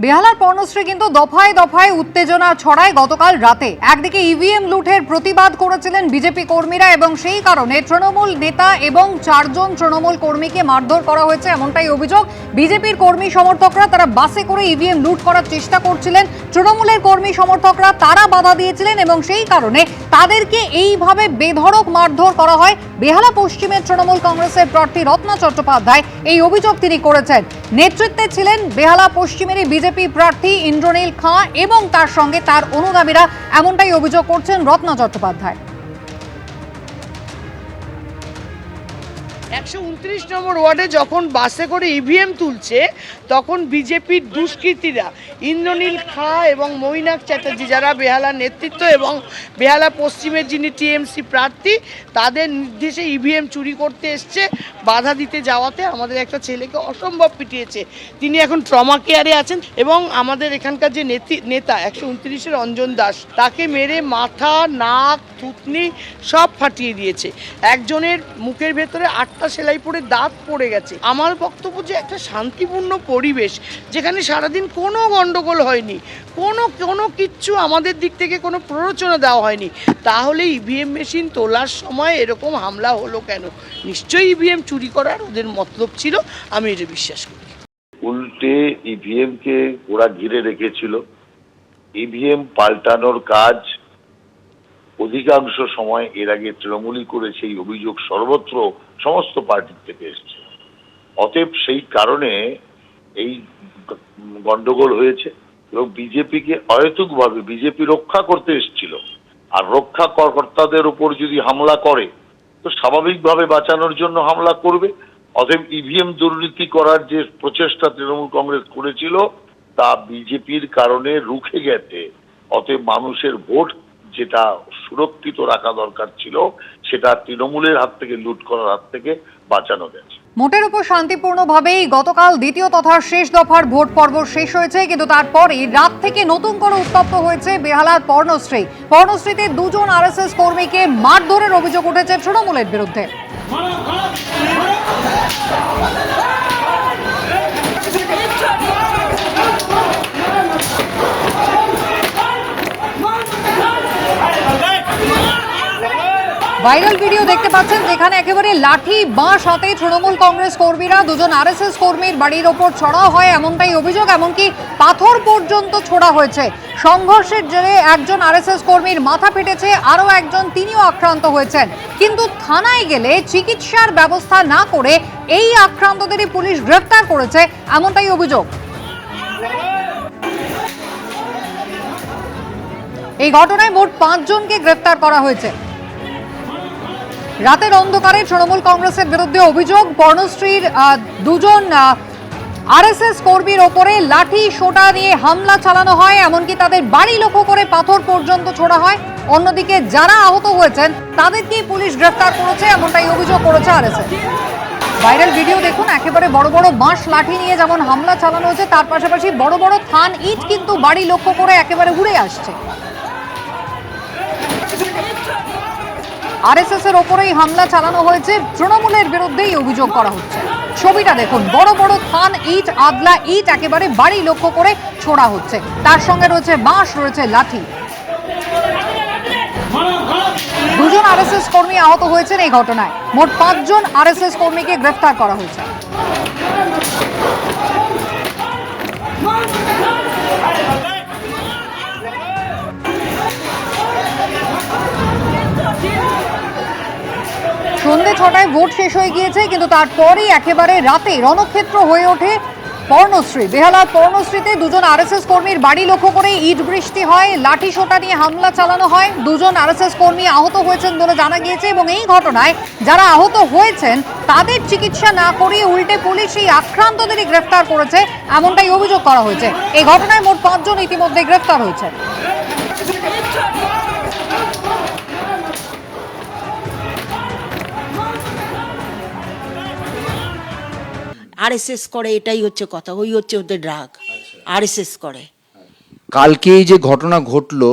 বেহালার পর্ণশ্রী কিন্তু দফায় দফায় উত্তেজনা ছড়ায় গতকাল রাতে। একদিকে ইভিএম লুঠের প্রতিবাদ করেছিলেন বিজেপি কর্মীরা এবং সেই কারণে তৃণমূল নেতা এবং 4 জন তৃণমূল কর্মীকে মারধর করা হয়েছে, এমনটাই অভিযোগ। বিজেপির কর্মী সমর্থকরা তারা বাসে করে ইভিএম লুট করার চেষ্টা করছিলেন, তৃণমূলের কর্মী সমর্থকরা তারা বাধা দিয়েছিলেন এবং সেই কারণে তাদেরকে এইভাবে বেধড়ক মারধর করা হয়। বেহালা পশ্চিমের তৃণমূল কংগ্রেসের প্রার্থী রত্না চট্টোপাধ্যায় এই অভিযোগ তিনি করেছেন। নেতৃত্বে ছিলেন বেহালা পশ্চিমেরই বিজেপি প্রার্থী ইন্দ্রনীল খাঁ এবং তার সঙ্গে তার অনুগামীরা, এমনটাই অভিযোগ করছেন রত্না চট্টোপাধ্যায়। 129 নম্বর ওয়ার্ডে যখন বাসে করে ইভিএম তুলছে তখন বিজেপির দুষ্কৃতীরা ইন্দ্রনীল খাঁ এবং মৈনাক চ্যাটার্জি, যারা বেহালার নেতৃত্ব এবং বেহালা পশ্চিমের যিনি টিএমসি প্রার্থী, তাদের নির্দেশে ইভিএম চুরি করতে এসছে। বাধা দিতে যাওয়াতে আমাদের একটা ছেলেকে অসম্ভব পিটিয়েছে, তিনি এখন ট্রমা কেয়ারে আছেন। এবং আমাদের এখানকার যে নেতা 129-এর অঞ্জন দাস, তাকে মেরে মাথা, নাক, থুতনি সব ফাটিয়ে দিয়েছে। একজনের মুখের ভেতরে 8টা সেলাই পড়ে দাঁত পড়ে গেছে। আমার বক্তব্য যে একটা শান্তিপূর্ণ পরিবেশ, যেখানে সারাদিন কোনো গন্ডগোল হয়নি, কোনো কিচ্ছু আমাদের দিক থেকে কোনো প্ররোচনা দেওয়া হয়নি, তাহলে ইভিএম মেশিন তোলার সময় এরকম হামলা হলো কেন? নিশ্চয়ই ইভিএম চুরি করার ওদের মতলব ছিল, আমি এটা বিশ্বাস করি। উল্টে ইভিএমকে ওরা ঘিরে রেখেছিল। ইভিএম পাল্টানোর কাজ অধিকাংশ সময় এর আগে তৃণমূলই করেছে, এই অভিযোগ সর্বত্র সমস্ত পার্টির থেকে এসছে। অতএব সেই কারণে এই গন্ডগোল হয়েছে এবং বিজেপিকে অহেতুকভাবে বিজেপি রক্ষা করতে এসেছিল। আর রক্ষা কর্তাদের উপর যদি হামলা করে তো স্বাভাবিকভাবে বাঁচানোর জন্য হামলা করবে। অতএব ইভিএম দুর্নীতি করার যে প্রচেষ্টা তৃণমূল কংগ্রেস করেছিল তা বিজেপির কারণে রুখে গেছে। অতএব মানুষের ভোট যেটা সুরক্ষিত রাখা দরকার ছিল সেটা তৃণমূলের হাত থেকে, লুট করার হাত থেকে বাঁচানো গেছে। মোটের উপর শান্তিপূর্ণভাবেই গতকাল দ্বিতীয় তথা শেষ দফার ভোট পর্ব শেষ হয়েছে, কিন্তু তারপরে রাত থেকে নতুন করে উত্তপ্ত হয়েছে বেহালার পর্ণশ্রী। পর্ণশ্রীতে 2 জন আরএসএস কর্মীকে মারধরের অভিযোগ উঠেছে তৃণমূলের বিরুদ্ধে। ভাইরাল ভিডিও দেখতে পাচ্ছেন যেখানে একেবারে লাঠি বাঁশ হাতে তৃণমূল কংগ্রেস কর্মীরা 2 জন আরএসএস কর্মীর বাড়ির ওপর ছড়া হয়, এমনটাই অভিযোগ। এমনকি পাথর পর্যন্ত ছোড়া হয়েছে। সংঘর্ষের জেরে একজন আরএসএস কর্মীর মাথা ফেটেছে, আরও একজন তিনিও আক্রান্ত হয়েছেন। কিন্তু থানায় গেলে চিকিৎসার ব্যবস্থা না করে এই আক্রান্তদেরই পুলিশ গ্রেফতার করেছে, এমনটাই অভিযোগ। এই ঘটনায় মোট 5 জনকে গ্রেফতার করা হয়েছে। রাতের অন্ধকারে তৃণমূল কংগ্রেসের বিরুদ্ধে অভিযোগ, পর্ণশ্রীর 2 জন আরএসএস কর্মীর ওপরে লাঠি সোটা দিয়ে হামলা চালানো হয়, এমনকি তাদের বাড়ি লক্ষ্য করে পাথর পর্যন্ত ছোড়া হয়। অন্যদিকে যারা আহত হয়েছেন তাদেরকেই পুলিশ গ্রেফতার করেছে, এমনটাই অভিযোগ করেছে আরএসএস। ভাইরাল ভিডিও দেখুন, একেবারে বড় বড় বাঁশ লাঠি নিয়ে যেমন হামলা চালানো হয়েছে, তার পাশাপাশি বড় বড় থান ইট কিন্তু বাড়ি লক্ষ্য করে একেবারে উড়ে আসছে। আরএসএস এর ওপরেই হামলা চালানো হয়েছে, তৃণমূলের বিরুদ্ধেই অভিযোগ করা হচ্ছে। ছবিটা দেখুন, বড় বড় থান ইট, আদলা ইট একেবারে বাড়ি লক্ষ্য করে ছোড়া হচ্ছে, তার সঙ্গে রয়েছে বাঁশ, রয়েছে লাঠি। 2 জন আরএসএস কর্মী আহত হয়েছেন এই ঘটনায়। মোট 5 জন আরএসএস কর্মীকে গ্রেফতার করা হয়েছে। সন্ধ্যে 6টায় ভোট শেষ হয়ে গিয়েছে, কিন্তু তারপরই একেবারে রাতে রণক্ষেত্র হয়ে ওঠে পর্ণশ্রী। বেহালার পর্ণশ্রীতে 2 জন আরএসএস কর্মীর বাড়ি লক্ষ্য করে ইট বৃষ্টি হয়, লাঠি সোটা নিয়ে হামলা চালানো হয়। 2 জন আরএসএস কর্মী আহত হয়েছেন বলে জানা গিয়েছে এবং এই ঘটনায় যারা আহত হয়েছেন তাদের চিকিৎসা না করিয়ে উল্টে পুলিশ এই আক্রান্তদেরই গ্রেফতার করেছে, এমনটাই অভিযোগ করা হয়েছে। এই ঘটনায় মোট 5 জন ইতিমধ্যে গ্রেফতার হয়েছে। আরএসএস করে, এটাই হচ্ছে কথা, ওই হচ্ছে ওদের ড্রাগ, আরএসএস করে। কালকে এই যে ঘটনা ঘটলো,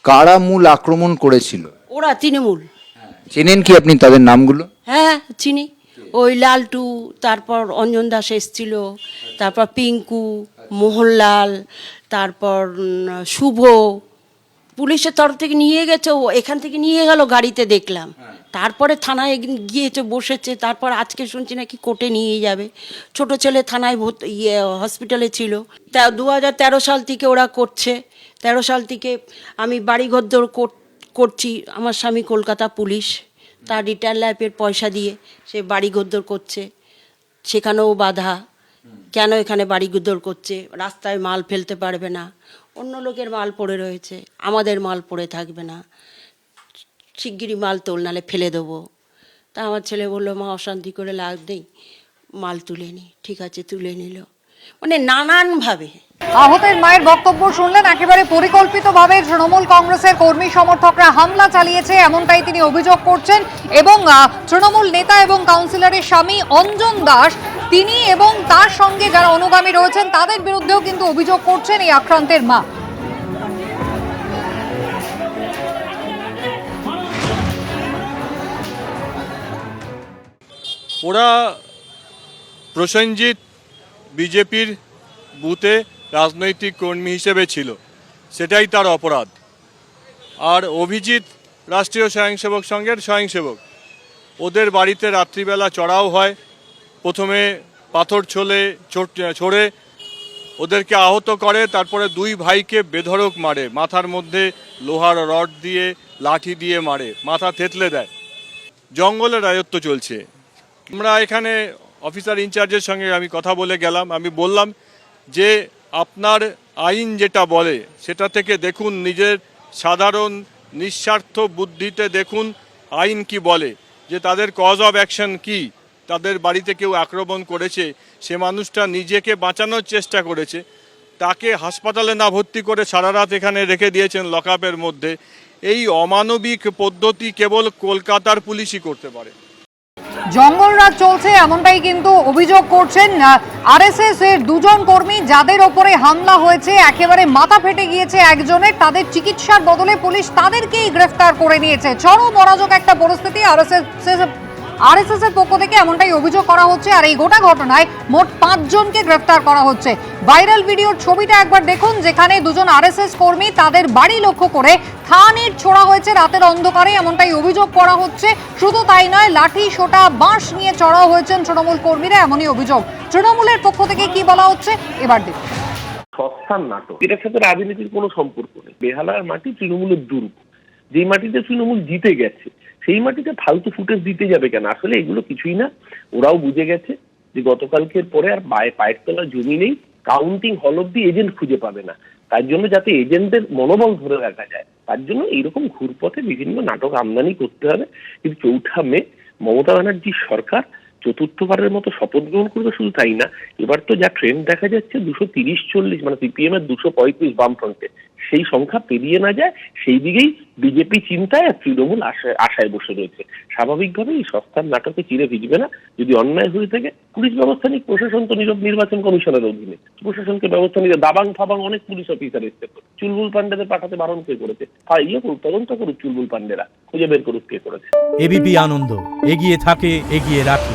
কারা মূল আক্রমণ করেছিল? ওরা তৃণমূল। চেনেন কি আপনি তাদের নামগুলো? হ্যাঁ চিনি, ওই লালটু, তারপর অঞ্জন দাস এসছিল, তারপর পিঙ্কু, মোহনলাল, তারপর শুভ, পুলিশের তরফ থেকে নিয়ে গেছে, ও এখান থেকে নিয়ে গেল গাড়িতে দেখলাম, তারপরে থানায় গিয়েছে বসেছে, তারপর আজকে শুনছি নাকি কোর্টে নিয়ে যাবে। ছোট ছেলে থানায় হসপিটালে ছিল। 2013 সাল থেকে ওরা করছে, 13 সাল থেকে আমি বাড়িঘর করছি। আমার স্বামী কলকাতা পুলিশ, তার রিটায়ার লাইফের পয়সা দিয়ে সে বাড়িঘর করছে, সেখানেও বাধা। কেন এখানে বাড়িঘর করছে? রাস্তায় মাল ফেলতে পারবে না, অন্য লোকের মাল পড়ে রয়েছে, আমাদের মাল পড়ে থাকবে না, শিগগিরই মাল তোল, নালে ফেলে দেবো। তা আমার ছেলে বললো, মা অশান্তি করে লাভ নেই, মাল তুলে নি। ঠিক আছে, তুলে নিল। মানে নানানভাবে। আহতের মায়ের বক্তব্য শুনলেন। একেবারে পরিকল্পিতভাবে তৃণমূল কংগ্রেসের কর্মী সমর্থকরা হামলা চালিয়েছে, এমনটাই তিনি অভিযোগ করছেন। এবং তৃণমূল নেতা এবং কাউন্সিলরের স্বামী অঞ্জন দাস, তিনি এবং তার সঙ্গে যারা অনুগামী রয়েছেন তাদের বিরুদ্ধেও কিন্তু অভিযোগ করছেন এই আক্রান্তের মা। ওরা প্রসেনজিৎ বিজেপির বুথে রাজনৈতিক কর্মী হিসেবে ছিল, সেটাই তার অপরাধ। আর অভিজিৎ রাষ্ট্রীয় স্বয়ংসেবক সংঘের স্বয়ংসেবক। ওদের বাড়িতে রাত্রিবেলা চড়াও হয়, প্রথমে পাথর ছড়ে ওদেরকে আহত করে, তারপরে দুই ভাইকে বেধড়ক মারে, মাথার মধ্যে লোহার রড দিয়ে লাঠি দিয়ে মারে, মাথা থেতলে দেয়। জঙ্গলে রাজত্ব চলছে। আমরা এখানে অফিসার ইনচার্জের সঙ্গে আমি কথা বলে গেলাম। আমি বললাম যে আপনার আইন যেটা বলে সেটা থেকে দেখুন, নিজের সাধারণ নিঃস্বার্থ বুদ্ধিতে দেখুন আইন কি বলে, যে তাদের কজ অফ অ্যাকশন কি। তাদের বাড়িতে কেউ আক্রমণ করেছে, সে মানুষটা নিজেকে বাঁচানোর চেষ্টা করেছে, তাকে হাসপাতালে না ভর্তি করে সারা রাত এখানে রেখে দিয়েছেন লকআপের মধ্যে। এই অমানবিক পদ্ধতি কেবল কলকাতার পুলিশই করতে পারে। জঙ্গলরাজ চলছে, এমনটাই কিন্তু অভিযোগ করছেন আরএসএস এর দুজন কর্মী, যাদের ওপরে হামলা হয়েছে। একেবারে মাথা ফেটে গিয়েছে একজনের, তাদের চিকিৎসার বদলে পুলিশ তাদেরকেই গ্রেফতার করে নিয়েছে। চরম অরাজক একটা পরিস্থিতি। আরএসএস এর পক্ষ থেকে এমনটাই অভিযোগ করা হচ্ছে। আর এই গোটা ঘটনায় মোট 5 জনকে গ্রেফতার করা হচ্ছে। ভাইরাল ভিডিওর ছবিটা একবার দেখুন, যেখানে দুজন আরএসএস কর্মী, তাদের বাড়ি লক্ষ্য করে থানির ছোড়া হয়েছে রাতের অন্ধকারে, এমনটাই অভিযোগ করা হচ্ছে। শুধু তাই নয়, লাঠি সোটা বাঁশ নিয়ে চড়াও হয়েছেন তৃণমূল কর্মীরা, এমনই অভিযোগ। তৃণমূলের পক্ষ থেকে কি বলা হচ্ছে এবার দেখুন। সস্তার নাটক, এটার সাথে রাজনীতির কোনো সম্পর্ক নেই। বেহালার মাটি তৃণমূলের দুর্গ, যেই মাটিতে তৃণমূল জিতে গেছে সেই মাটিতে ফালতু ফুটেজ দিতে যাবে কেন? আসলে এগুলো কিছুই না। ওরাও বুঝে গেছে যে গতকালকের পরে আর পায়ের তলার জমি নেই, কাউন্টিং হল অব্দি এজেন্ট খুঁজে পাবে না। তার জন্য যাতে এজেন্টদের মনোবল ধরে রাখা যায়, তার জন্য এইরকম ঘুরপথে বিভিন্ন নাটক আমদানি করতে হবে। কিন্তু 4 মে মমতা ব্যানার্জির সরকার চতুর্থবারের মতো শপথ গ্রহণ করবে। শুধু তাই না, এবার তো যা ট্রেন্ড দেখা যাচ্ছে 230-40, মানে সিপিএম এর 235 বামফ্রন্টে, সেই সংখ্যা পেরিয়ে না যায় সেই দিকেই বিজেপি চিন্তায় আর তৃণমূল আশায় বসে রয়েছে। স্বাভাবিকভাবে এই সস্তার নাটকে চিরে ভিজবে না। যদি অন্যায় হয়ে থাকে পুলিশ ব্যবস্থা নিক, প্রশাসন তো নির্বাচন কমিশনের অধীনে, প্রশাসনকে ব্যবস্থা নিতে। দাবাং ফাবাং অনেক পুলিশ অফিসার এসছে, চুলবুল পান্ডেদের পাঠাতে বারণ কে করেছে? করুক, তদন্ত করুক, চুলবুল পান্ডেরা খুঁজে বের করুক কে করেছে। এবিপি আনন্দ, এগিয়ে থাকে, এগিয়ে রাখে।